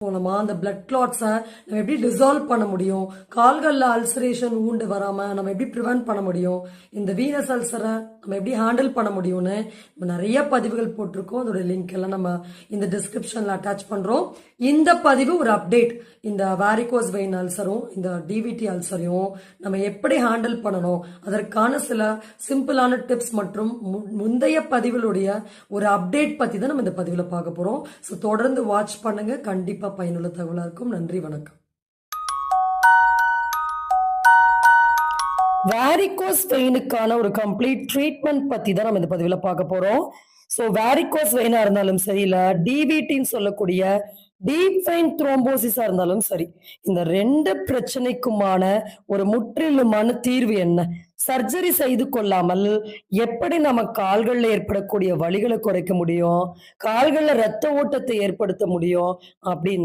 மூலமா அந்த பிளட் கிளாட்ஸை நம்ம எப்படி டிசால்வ் பண்ண முடியும், கால்களில் அல்சரேஷன் ஊண்டு வராம நம்ம எப்படி ப்ரிவென்ட் பண்ண முடியும், இந்த வீனஸ் அல்சரை நம்ம எப்படி ஹேண்டில் பண்ண முடியும்னு நம்ம நிறைய பதிவுகள் போட்டிருக்கோம். அதோட லிங்க் எல்லாம் நம்ம இந்த டிஸ்கிரிப்ஷன்ல அட்டாச் பண்றோம். இந்த பதிவு ஒரு அப்டேட். இந்த வாரிகோஸ் வெயின் அல்சரும் இந்த டிவிடி அல்சரையும் நம்ம எப்படி ஹேண்டில் பண்ணணும், அதற்கான சில சிம்பிளான டிப்ஸ் மற்றும் முந்தைய பதிவுகளுடைய ஒரு அப்டேட் பத்தி தான் நம்ம இந்த பதிவுல பார்க்க போறோம். ஸோ தொடர்ந்து வாட்ச் பண்ணுங்க, கண்டிப்பா பயனுள்ள தகவலா இருக்கும். நன்றி, வணக்கம். வாரிகோஸ் வெயினுக்கான ஒரு கம்ப்ளீட் ட்ரீட்மெண்ட் பத்தி தான் நம்ம இந்த பதிவுல பார்க்க போறோம். ஸோ வாரிகோஸ் வெயினா இருந்தாலும் சரி, இல்ல டிவிடின்னு சொல்லக்கூடிய டீப் வெயின் த்ரோம்போசிஸா இருந்தாலும் சரி, இந்த ரெண்டு பிரச்சனைக்குமான ஒரு முற்றிலுமான தீர்வு என்ன? சர்ஜரி செய்து கொள்ளாமல் எப்படி நம்ம கால்கள்ல ஏற்படக்கூடிய வலிகளை குறைக்க முடியும், கால்கள்ல ரத்த ஓட்டத்தை ஏற்படுத்த முடியும் அப்படின்னு